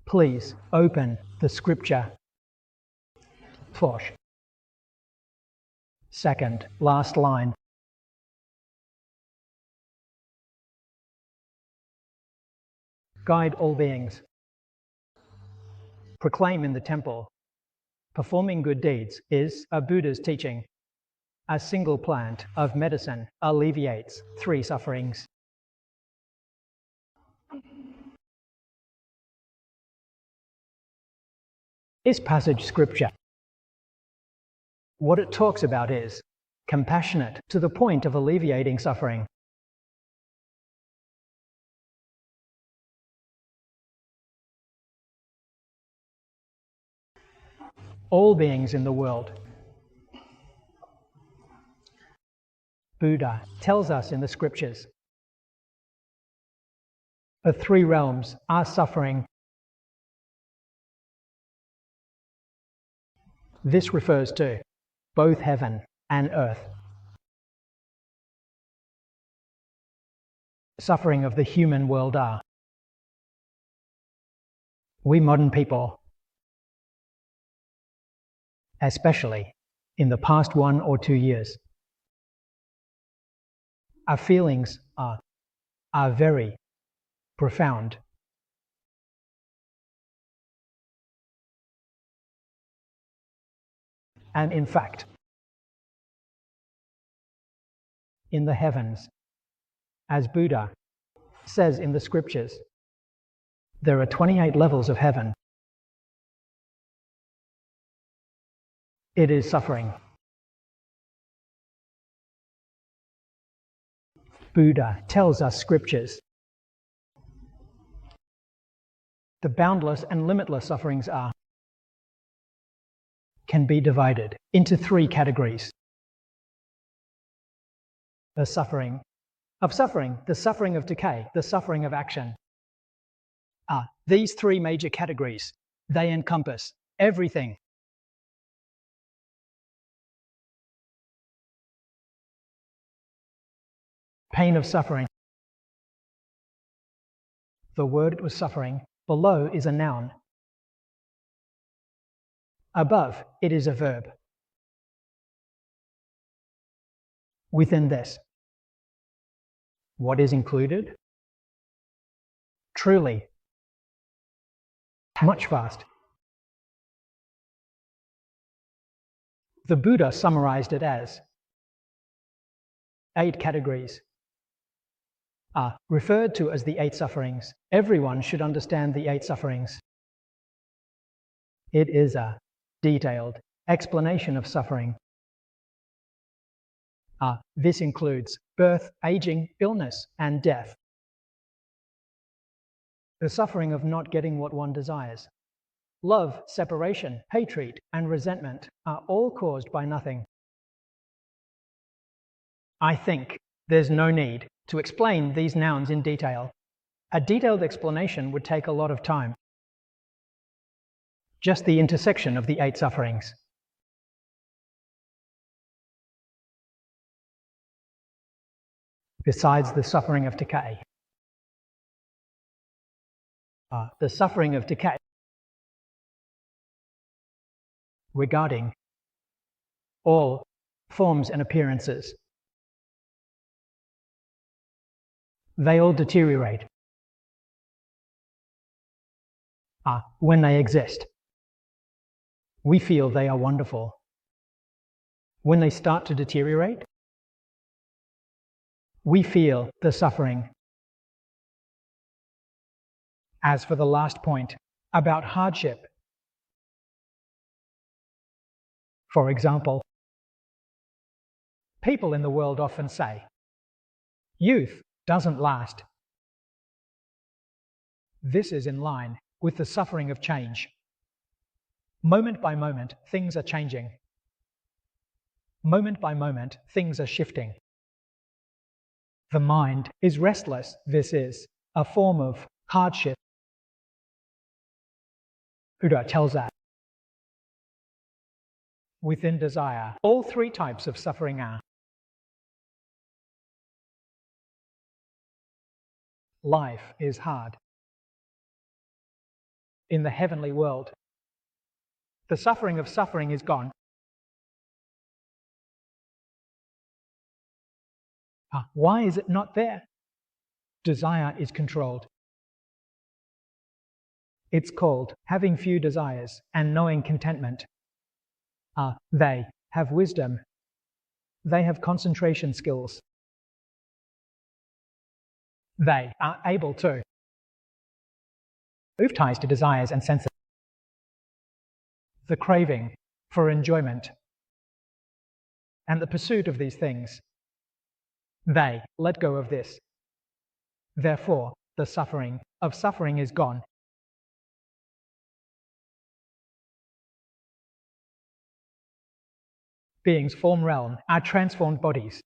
Please open the scripture. Fosh. Second, last line. Guide all beings. Proclaim in the temple. Performing good deeds is a Buddha's teaching. A single plant of medicine alleviates 3 sufferings. This passage scripture, what it talks about is compassionate to the point of alleviating suffering. All beings in the world. Buddha tells us in the scriptures, the 3 realms are suffering. This refers to both heaven and earth. Suffering of the human world are. We modern people, especially in the past 1 or 2 years, our feelings are very profound. And in fact, in the heavens, as Buddha says in the scriptures, there are 28 levels of heaven. It is suffering. Buddha tells us scriptures. The boundless and limitless sufferings can be divided into 3 categories. The suffering of decay, the suffering of action. These 3 major categories, they encompass everything. Pain of suffering. The word was suffering. Below is a noun. Above, it is a verb. Within this, what is included? Truly, much vast. The Buddha summarized it as 8 categories are referred to as the 8 sufferings. Everyone should understand the 8 sufferings. It is a detailed explanation of suffering. This includes birth, aging, illness, and death. The suffering of not getting what one desires. Love, separation, hatred, and resentment are all caused by nothing. I think there's no need to explain these nouns in detail. A detailed explanation would take a lot of time. Just the intersection of the 8 sufferings. Besides the suffering of decay. The suffering of decay regarding all forms and appearances. They all deteriorate when they exist. We feel they are wonderful. When they start to deteriorate, we feel the suffering. As for the last point about hardship, for example, people in the world often say, youth doesn't last. This is in line with the suffering of change. Moment by moment, things are changing. Moment by moment, things are shifting. The mind is restless. This is a form of hardship. Buddha tells us, within desire, all 3 types of suffering are. Life is hard. in the heavenly world. The suffering of suffering is gone. Why is it not there? Desire is controlled. It's called having few desires and knowing contentment. They have wisdom. They have concentration skills. They are able to remove ties to desires and senses. The craving for enjoyment and the pursuit of these things. They let go of this. Therefore, the suffering of suffering is gone. Beings form realm are transformed bodies.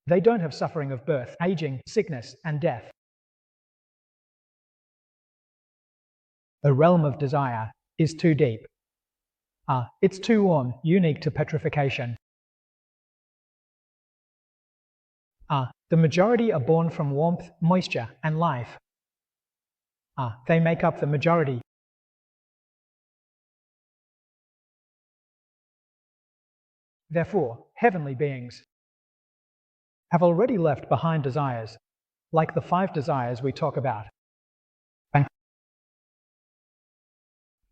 They don't have suffering of birth, aging, sickness, and death. The realm of desire is too deep. It's too warm, unique to petrification. The majority are born from warmth, moisture, and life. They make up the majority. Therefore, heavenly beings have already left behind desires, like the 5 desires we talk about.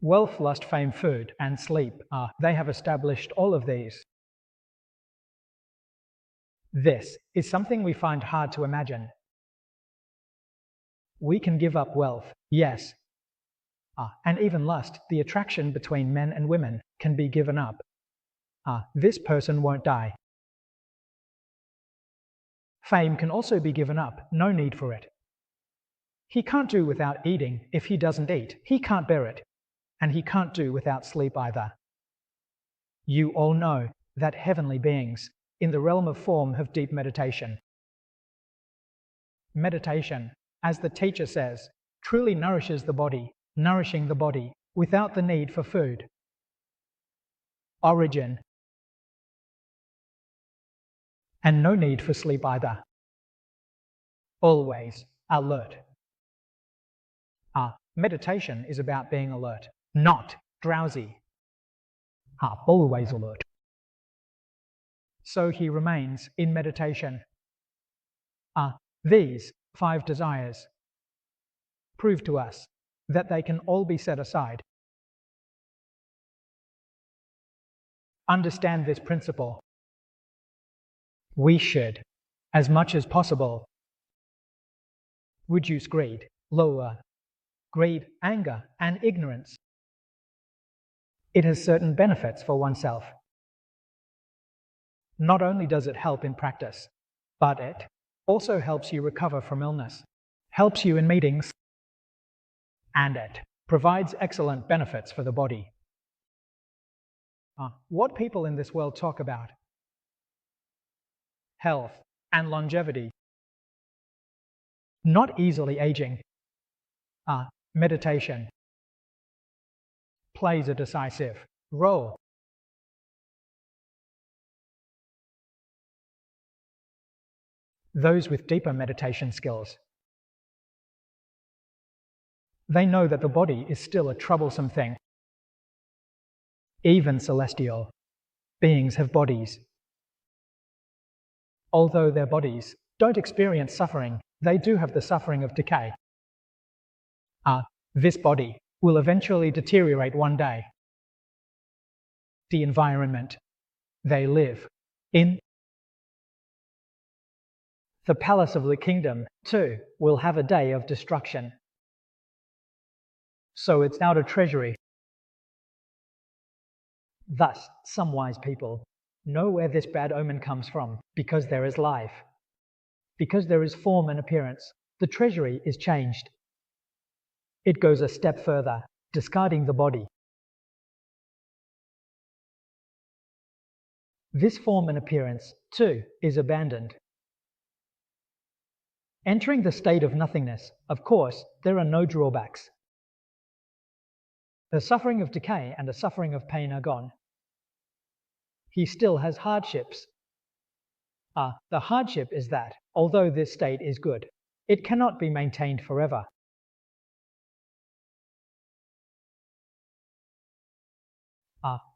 Wealth, lust, fame, food, and sleep. They have established all of these. This is something we find hard to imagine. We can give up wealth, yes. And even lust, the attraction between men and women, can be given up. This person won't die. Fame can also be given up, no need for it. He can't do without eating. If he doesn't eat, he can't bear it. And he can't do without sleep either. You all know that heavenly beings in the realm of form have deep meditation. Meditation, as the teacher says, truly nourishes the body, nourishing the body without the need for food. Origin, and no need for sleep either. Always alert. Meditation is about being alert, not drowsy. Always alert. So he remains in meditation. These 5 desires prove to us that they can all be set aside. Understand this principle. We should, as much as possible, reduce greed, lower greed, anger, and ignorance. It has certain benefits for oneself. Not only does it help in practice, but it also helps you recover from illness, helps you in meetings, and it provides excellent benefits for the body. What people in this world talk about? Health and longevity. Not easily aging. Meditation plays a decisive role. Those with deeper meditation skills, they know that the body is still a troublesome thing. Even celestial beings have bodies. Although their bodies don't experience suffering, they do have the suffering of decay. This body will eventually deteriorate one day. The environment they live in, the palace of the kingdom, too, will have a day of destruction. So it's outer treasury. Thus, some wise people know where this bad omen comes from, because there is life. Because there is form and appearance, the treasury is changed. It goes a step further, discarding the body. This form and appearance, too, is abandoned. Entering the state of nothingness, of course, there are no drawbacks. The suffering of decay and the suffering of pain are gone. He still has hardships. The hardship is that, although this state is good, it cannot be maintained forever.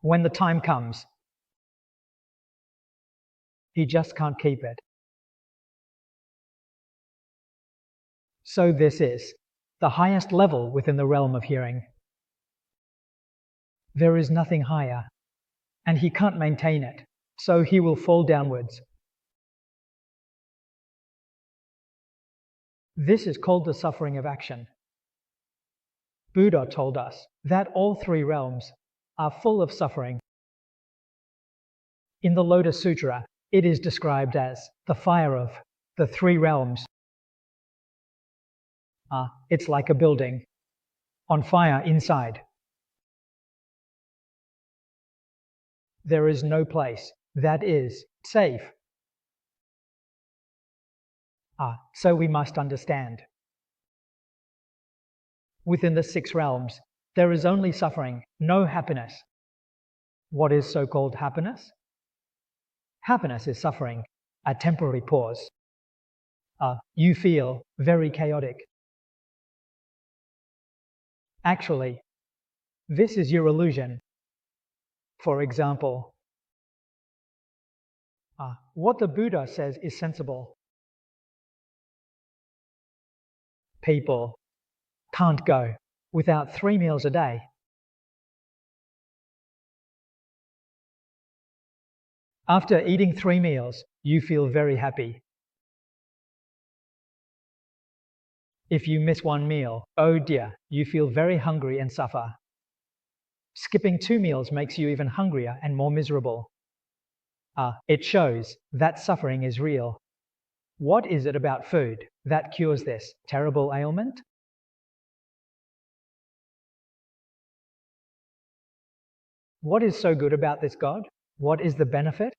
When the time comes, he just can't keep it. So this is the highest level within the realm of hearing. There is nothing higher, and he can't maintain it, so he will fall downwards. This is called the suffering of action. Buddha told us that all three realms are full of suffering. In the Lotus Sutra, it is described as the fire of the three realms. It's like a building on fire inside. There is no place that is safe. So we must understand. Within the six realms, there is only suffering, no happiness. What is so-called happiness? Happiness is suffering, a temporary pause. You feel very chaotic. Actually, this is your illusion. For example, what the Buddha says is sensible. People can't go without 3 meals a day. After eating 3 meals, you feel very happy. If you miss 1 meal, oh dear, you feel very hungry and suffer. Skipping 2 meals makes you even hungrier and more miserable. It shows that suffering is real. What is it about food that cures this terrible ailment? What is so good about this God? What is the benefit?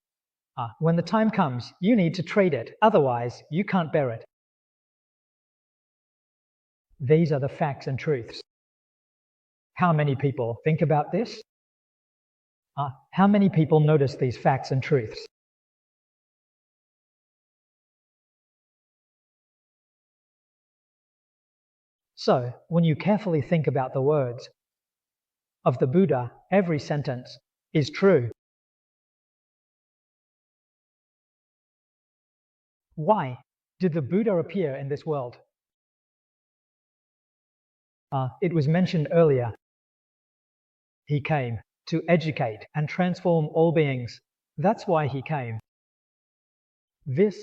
When the time comes, you need to treat it, otherwise you can't bear it. These are the facts and truths. How many people think about this? How many people notice these facts and truths? So, when you carefully think about the words of the Buddha, every sentence is true. Why did the Buddha appear in this world? It was mentioned earlier. He came to educate and transform all beings. That's why he came. This,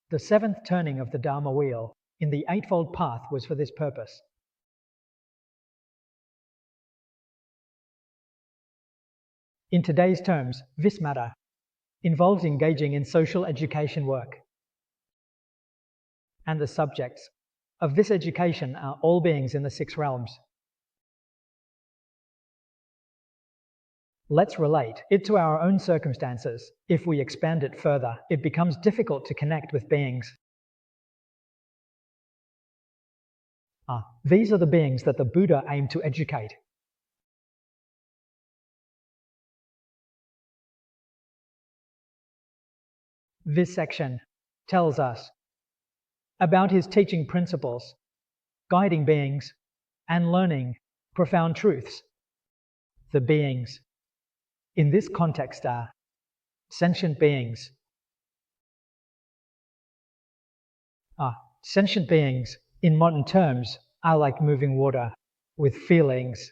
the 7th turning of the Dharma wheel in the Eightfold Path was for this purpose. In today's terms, this matter involves engaging in social education work. And the subjects of this education are all beings in the 6 realms. Let's relate it to our own circumstances. If we expand it further, it becomes difficult to connect with beings. These are the beings that the Buddha aimed to educate. This section tells us about his teaching principles, guiding beings, and learning profound truths. The beings in this context are sentient beings. Sentient beings, in modern terms, are like moving water with feelings.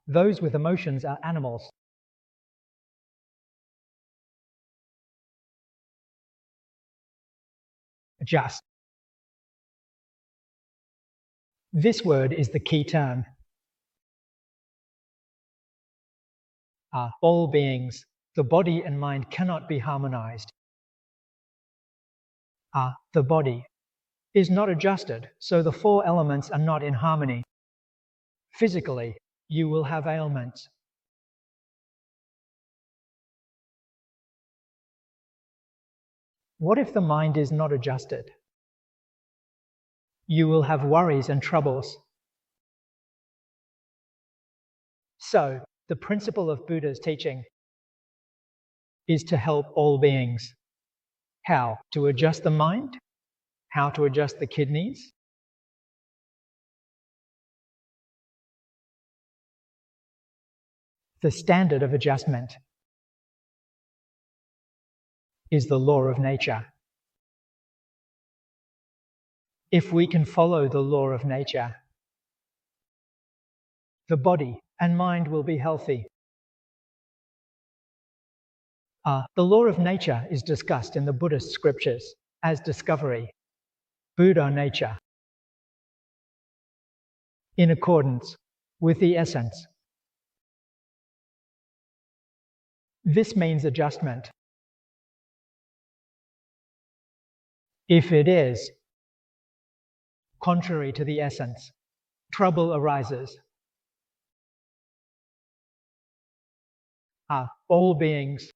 Those with emotions are animals. Just. This word is the key term. All beings, the body and mind cannot be harmonized. The body is not adjusted, so the 4 elements are not in harmony. Physically, you will have ailments. What if the mind is not adjusted? You will have worries and troubles. So, the principle of Buddha's teaching is to help all beings. How? To adjust the mind? How to adjust the kidneys? The standard of adjustment is the law of nature. If we can follow the law of nature, the body and mind will be healthy. The law of nature is discussed in the Buddhist scriptures as discovery, Buddha nature, in accordance with the essence. This means adjustment. If it is contrary to the essence, trouble arises. All beings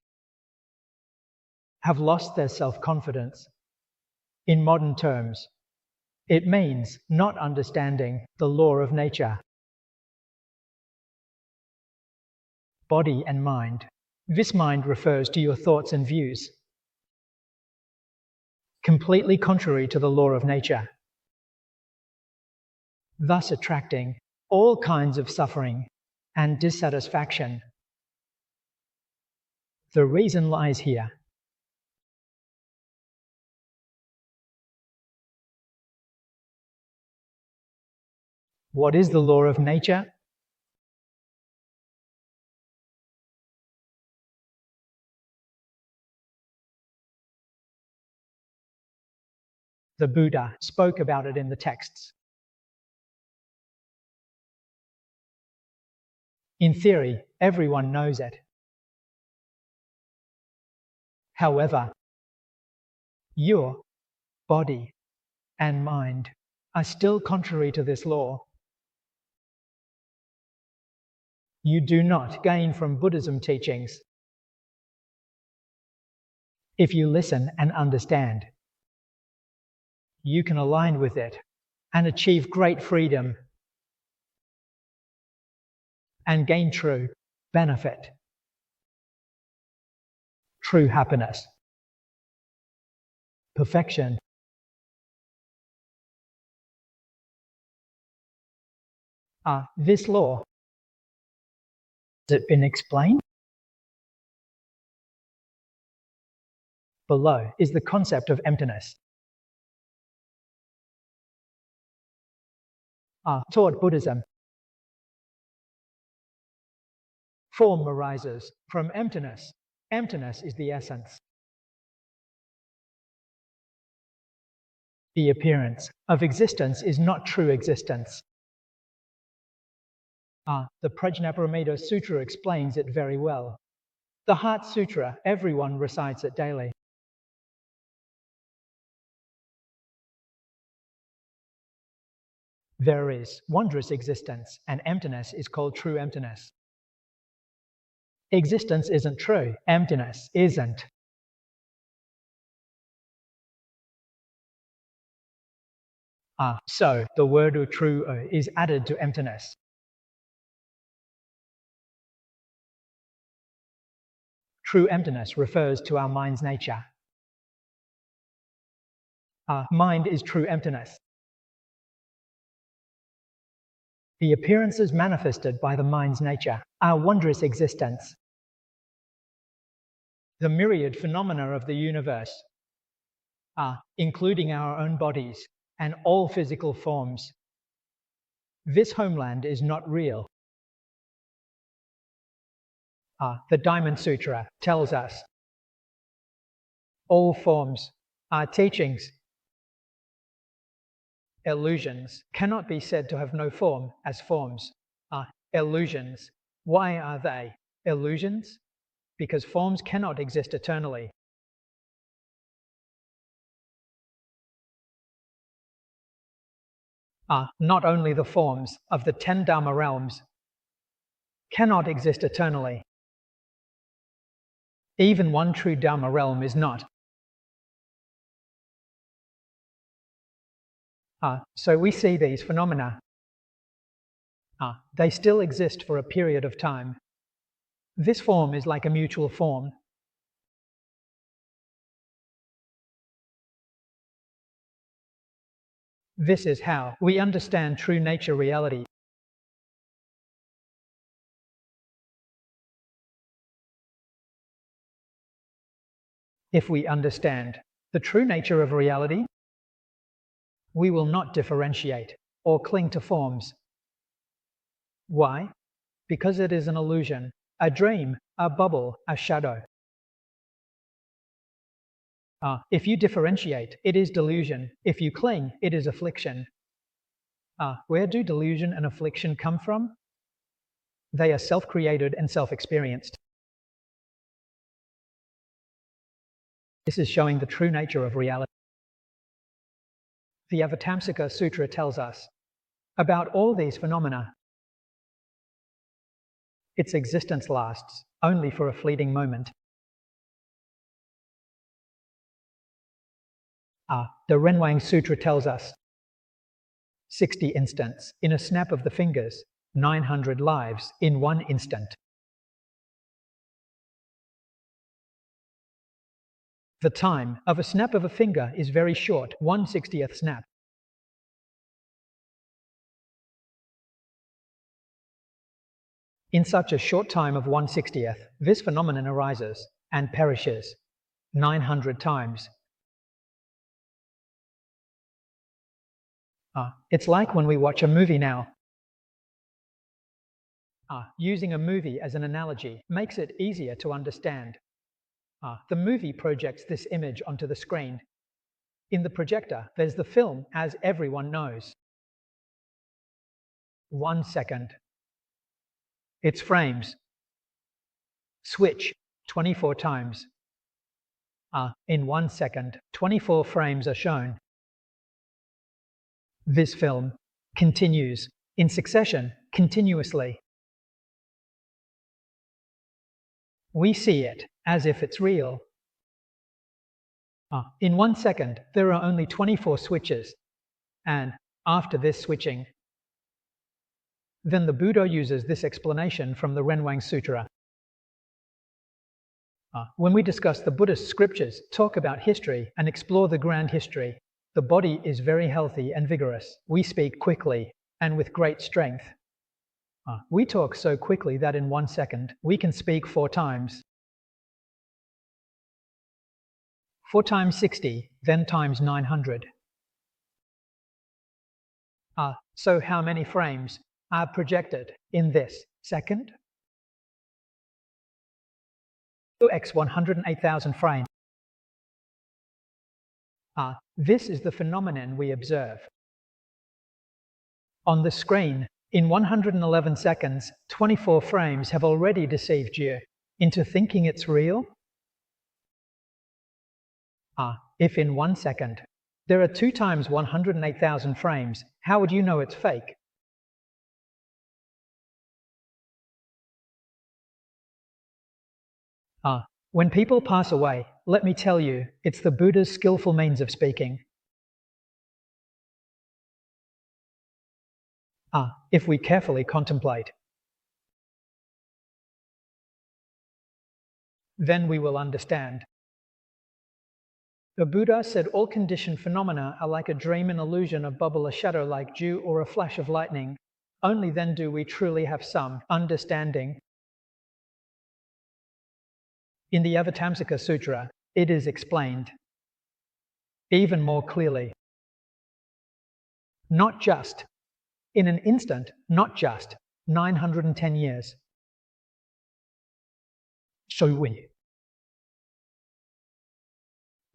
have lost their self-confidence. In modern terms, it means not understanding the law of nature. Body and mind. This mind refers to your thoughts and views, completely contrary to the law of nature, thus attracting all kinds of suffering and dissatisfaction. The reason lies here. What is the law of nature? The Buddha spoke about it in the texts. In theory, everyone knows it. However, your body and mind are still contrary to this law. You do not gain from Buddhism teachings. If you listen and understand, you can align with it and achieve great freedom and gain true benefit, true happiness, perfection. This law, has it been explained? Below is the concept of emptiness. Taught Buddhism. Form arises from emptiness. Emptiness is the essence. The appearance of existence is not true existence. The Prajnaparamita Sutra explains it very well. The Heart Sutra, everyone recites it daily. There is wondrous existence, and emptiness is called true emptiness. Existence isn't true, emptiness isn't. So the word true is added to emptiness. True emptiness refers to our mind's nature. Mind is true emptiness. The appearances manifested by the mind's nature are wondrous existence. The myriad phenomena of the universe, including our own bodies and all physical forms. This homeland is not real. The Diamond Sutra tells us all forms are teachings. Illusions cannot be said to have no form as forms. Illusions. Why are they illusions? Because forms cannot exist eternally. Not only the forms of the 10 Dharma realms cannot exist eternally. Even one true Dharma realm is not. So we see these phenomena. They still exist for a period of time. This form is like a mutual form. This is how we understand true nature reality. If we understand the true nature of reality, we will not differentiate or cling to forms. Why? Because it is an illusion, a dream, a bubble, a shadow. If you differentiate, it is delusion. If you cling, it is affliction. Where do delusion and affliction come from? They are self-created and self-experienced. This is showing the true nature of reality. The Avatamsaka Sutra tells us about all these phenomena. Its existence lasts only for a fleeting moment. The Renwang Sutra tells us 60 instants in a snap of the fingers, 900 lives in one instant. The time of a snap of a finger is very short, 1/60th snap. In such a short time of 1/60th, this phenomenon arises and perishes 900 times. It's like when we watch a movie now. Using a movie as an analogy makes it easier to understand. The movie projects this image onto the screen. In the projector, there's the film, as everyone knows. 1 second. Its frames switch 24 times. In 1 second, 24 frames are shown. This film continues in succession, continuously. We see it as if it's real. In 1 second, there are only 24 switches, and after this switching, then the Buddha uses this explanation from the Renwang Sutra. When we discuss the Buddhist scriptures, talk about history, and explore the grand history, the body is very healthy and vigorous. We speak quickly and with great strength. We talk so quickly that in 1 second, we can speak 4 times. 4 times 60, then times 900. So how many frames are projected in this second? 2x 108,000 frames. This is the phenomenon we observe. On the screen, in 111 seconds, 24 frames have already deceived you into thinking it's real. If in 1 second there are 2 times 108,000 frames, how would you know it's fake? When people pass away, let me tell you, it's the Buddha's skillful means of speaking. If we carefully contemplate, then we will understand. The Buddha said all conditioned phenomena are like a dream and illusion, a bubble, a shadow like dew, or a flash of lightning. Only then do we truly have some understanding. In the Avatamsaka Sutra, it is explained even more clearly. Not just in an instant, not just 910 years. Shui.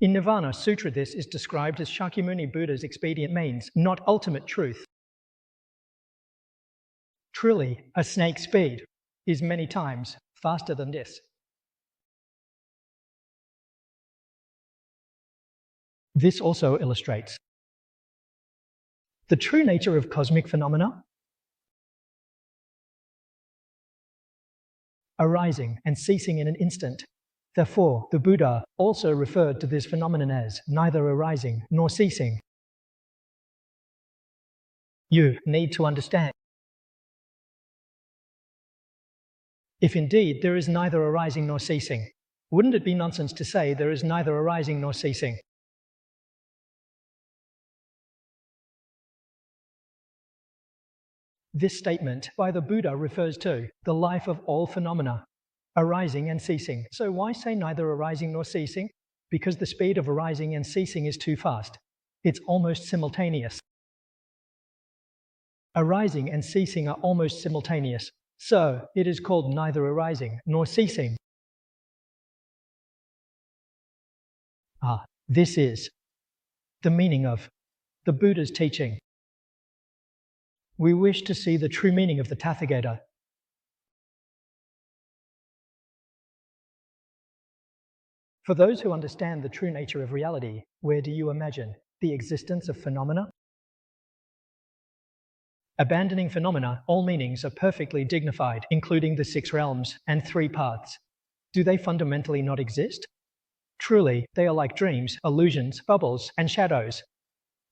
In Nirvana Sutra, this is described as Shakyamuni Buddha's expedient means, not ultimate truth. Truly, a snake's speed is many times faster than this. This also illustrates the true nature of cosmic phenomena, arising and ceasing in an instant. Therefore, the Buddha also referred to this phenomenon as neither arising nor ceasing. You need to understand. If indeed there is neither arising nor ceasing, wouldn't it be nonsense to say there is neither arising nor ceasing? This statement by the Buddha refers to the life of all phenomena, arising and ceasing. So why say neither arising nor ceasing? because the speed of arising and ceasing is too fast. It's almost simultaneous. Arising and ceasing are almost simultaneous, so it is called neither arising nor ceasing. This is the meaning of the Buddha's teaching. We wish to see the true meaning of the Tathagata. For those who understand the true nature of reality, where do you imagine the existence of phenomena? Abandoning phenomena, all meanings are perfectly dignified, including the 6 realms and 3 paths. Do they fundamentally not exist? Truly, they are like dreams, illusions, bubbles, and shadows.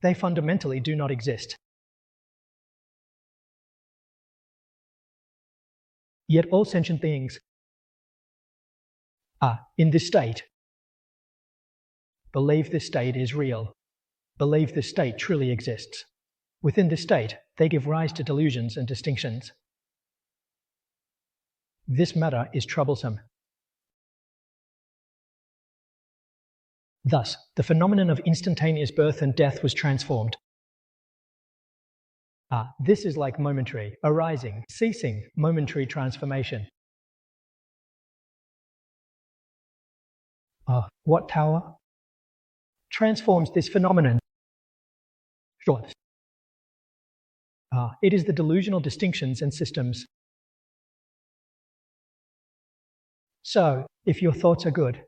They fundamentally do not exist. Yet all sentient beings are in this state. Believe this state is real. Believe this state truly exists. Within this state, they give rise to delusions and distinctions. This matter is troublesome. Thus, the phenomenon of instantaneous birth and death was transformed. This is like momentary, arising, ceasing, momentary transformation. What tower transforms this phenomenon? It is the delusional distinctions and systems. So, if your thoughts are good,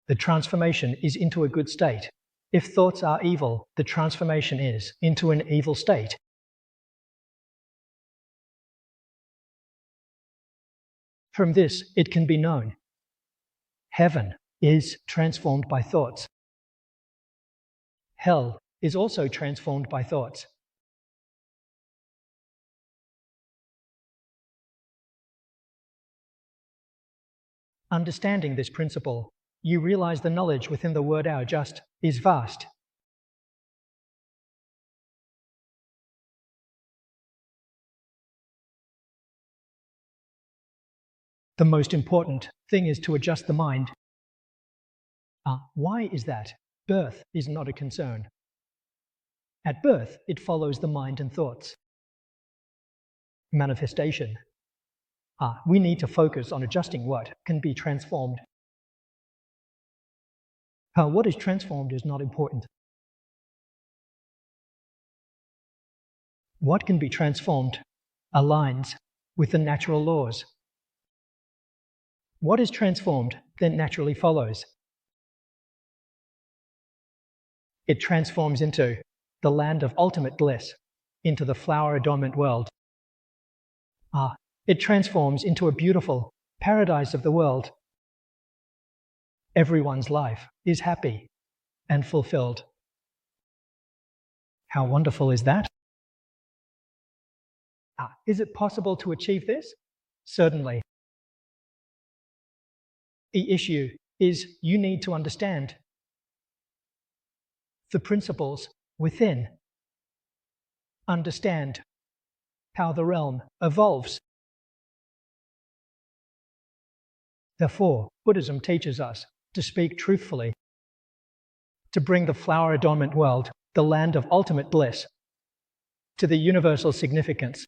the transformation is into a good state. If thoughts are evil, the transformation is into an evil state. From this, it can be known. Heaven is transformed by thoughts. Hell is also transformed by thoughts. Understanding this principle, you realize the knowledge within the word "our just" is vast. The most important thing is to adjust the mind. Why is that? Birth is not a concern. At birth, it follows the mind and thoughts. Manifestation. We need to focus on adjusting what can be transformed. What is transformed is not important. What can be transformed aligns with the natural laws. What is transformed then naturally follows. It transforms into the land of ultimate bliss, into the flower-adornment world. It transforms into a beautiful paradise of the world. Everyone's life is happy and fulfilled. How wonderful is that? Is it possible to achieve this? Certainly. The issue is you need to understand the principles within. Understand how the realm evolves. Therefore, Buddhism teaches us to speak truthfully, to bring the flower-adornment world, the land of ultimate bliss, to the universal significance